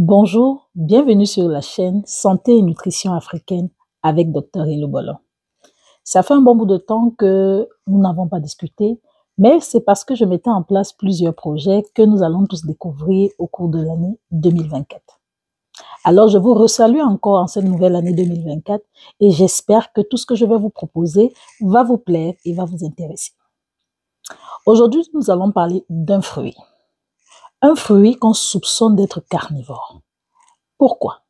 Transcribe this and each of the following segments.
Bonjour, bienvenue sur la chaîne Santé et Nutrition Africaine avec Dr Hello Bolon. Ça fait un bon bout de temps que nous n'avons pas discuté, mais c'est parce que je mettais en place plusieurs projets que nous allons tous découvrir au cours de l'année 2024. Alors, je vous resalue encore en cette nouvelle année 2024 et j'espère que tout ce que je vais vous proposer va vous plaire et va vous intéresser. Aujourd'hui, nous allons parler d'un fruit. Un fruit qu'on soupçonne d'être carnivore. Pourquoi?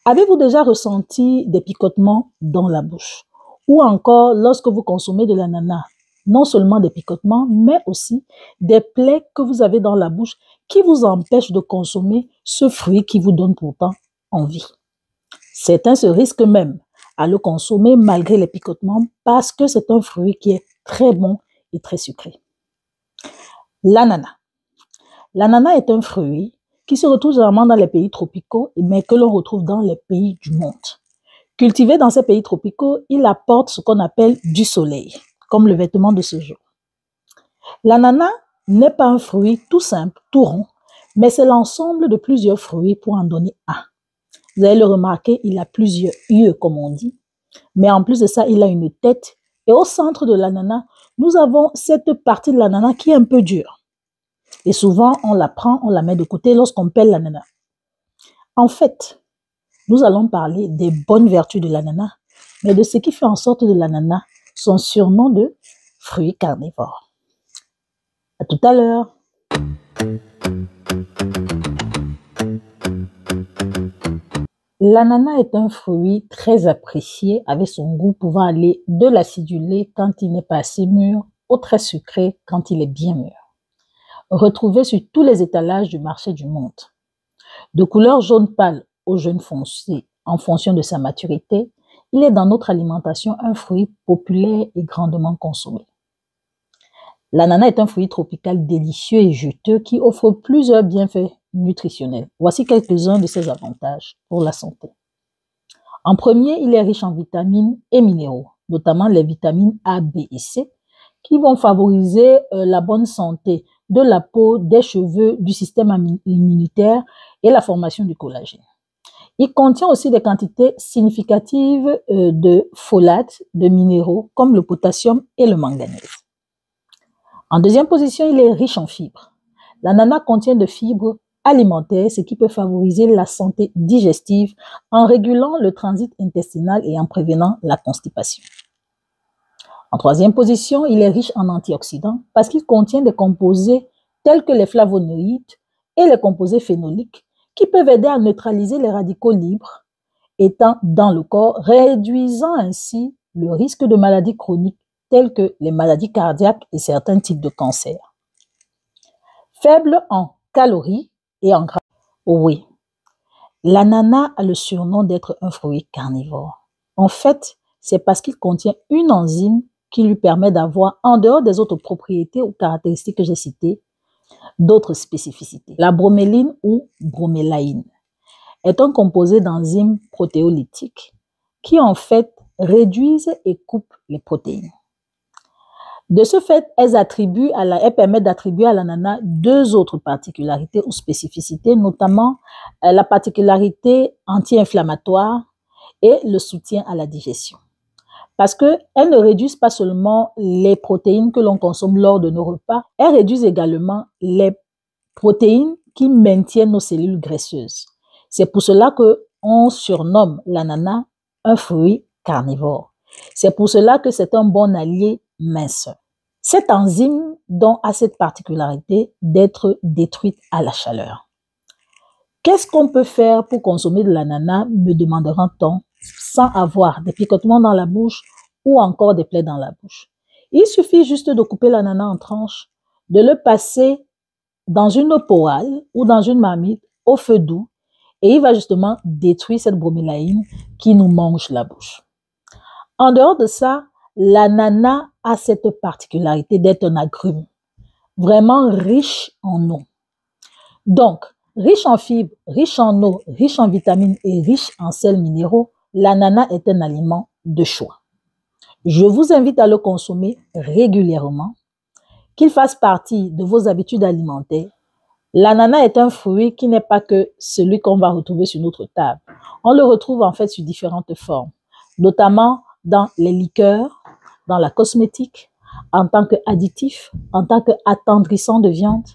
Avez-vous déjà ressenti des picotements dans la bouche? Ou encore, lorsque vous consommez de l'ananas, non seulement des picotements, mais aussi des plaies que vous avez dans la bouche qui vous empêchent de consommer ce fruit qui vous donne pourtant envie. Certains se risquent même à le consommer malgré les picotements parce que c'est un fruit qui est très bon et très sucré. L'ananas. L'ananas est un fruit qui se retrouve généralement dans les pays tropicaux, mais que l'on retrouve dans les pays du monde. Cultivé dans ces pays tropicaux, il apporte ce qu'on appelle du soleil, comme le vêtement de ce jour. L'ananas n'est pas un fruit tout simple, tout rond, mais c'est l'ensemble de plusieurs fruits pour en donner un. Vous allez le remarquer, il a plusieurs yeux, comme on dit, mais en plus de ça, il a une tête. Et au centre de l'ananas, nous avons cette partie de l'ananas qui est un peu dure. Et souvent, on la prend, on la met de côté lorsqu'on pèle l'ananas. En fait, nous allons parler des bonnes vertus de l'ananas, mais de ce qui fait en sorte de l'ananas son surnom de fruit carnivore. À tout à l'heure. L'ananas est un fruit très apprécié avec son goût pouvant aller de l'acidulé quand il n'est pas assez mûr au très sucré quand il est bien mûr. Retrouvé sur tous les étalages du marché du monde. De couleur jaune pâle au jaune foncé en fonction de sa maturité, il est dans notre alimentation un fruit populaire et grandement consommé. L'ananas est un fruit tropical délicieux et juteux qui offre plusieurs bienfaits nutritionnels. Voici quelques-uns de ses avantages pour la santé. En premier, il est riche en vitamines et minéraux, notamment les vitamines A, B et C, qui vont favoriser la bonne santé de la peau, des cheveux, du système immunitaire et la formation du collagène. Il contient aussi des quantités significatives de folates, de minéraux comme le potassium et le manganèse. En deuxième position, il est riche en fibres. L'ananas contient de fibres alimentaires, ce qui peut favoriser la santé digestive en régulant le transit intestinal et en prévenant la constipation. En troisième position, il est riche en antioxydants parce qu'il contient des composés tels que les flavonoïdes et les composés phénoliques qui peuvent aider à neutraliser les radicaux libres étant dans le corps, réduisant ainsi le risque de maladies chroniques telles que les maladies cardiaques et certains types de cancers. Faible en calories et en gras. Oui, l'ananas a le surnom d'être un fruit carnivore. En fait, c'est parce qu'il contient une enzyme qui lui permet d'avoir, en dehors des autres propriétés ou caractéristiques que j'ai citées, d'autres spécificités. La broméline ou bromélaïne est un composé d'enzymes protéolytiques qui en fait réduisent et coupent les protéines. De ce fait, elles permettent d'attribuer à l'ananas deux autres particularités ou spécificités, notamment la particularité anti-inflammatoire et le soutien à la digestion. Parce qu'elles ne réduisent pas seulement les protéines que l'on consomme lors de nos repas, elles réduisent également les protéines qui maintiennent nos cellules graisseuses. C'est pour cela qu'on surnomme l'ananas un fruit carnivore. C'est pour cela que c'est un bon allié minceur. Cette enzyme a cette particularité d'être détruite à la chaleur. Qu'est-ce qu'on peut faire pour consommer de l'ananas, me demandera-t-on, sans avoir des picotements dans la bouche ou encore des plaies dans la bouche? Il suffit juste de couper l'ananas en tranches, de le passer dans une poêle ou dans une marmite au feu doux et il va justement détruire cette bromélaïne qui nous mange la bouche. En dehors de ça, l'ananas a cette particularité d'être un agrume, vraiment riche en eau. Donc, riche en fibres, riche en eau, riche en vitamines et riche en sels minéraux, l'ananas est un aliment de choix. Je vous invite à le consommer régulièrement, qu'il fasse partie de vos habitudes alimentaires L'ananas est un fruit qui n'est pas que celui qu'on va retrouver sur notre table. On le retrouve en fait sous différentes formes, notamment dans les liqueurs, dans la cosmétique, en tant qu'additif, en tant qu'attendrissant de viande.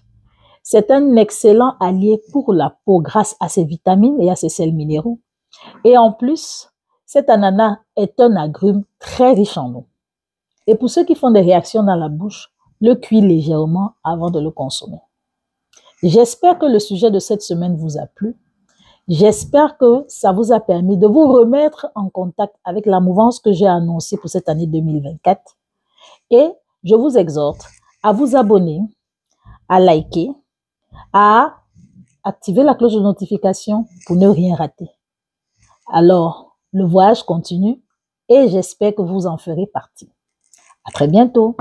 C'est un excellent allié pour la peau grâce à ses vitamines et à ses sels minéraux. Et en plus, cet ananas est un agrume très riche en eau. Et pour ceux qui font des réactions dans la bouche, le cuis légèrement avant de le consommer. J'espère que le sujet de cette semaine vous a plu. J'espère que ça vous a permis de vous remettre en contact avec la mouvance que j'ai annoncée pour cette année 2024. Et je vous exhorte à vous abonner, à liker, à activer la cloche de notification pour ne rien rater. Alors, le voyage continue et j'espère que vous en ferez partie. À très bientôt.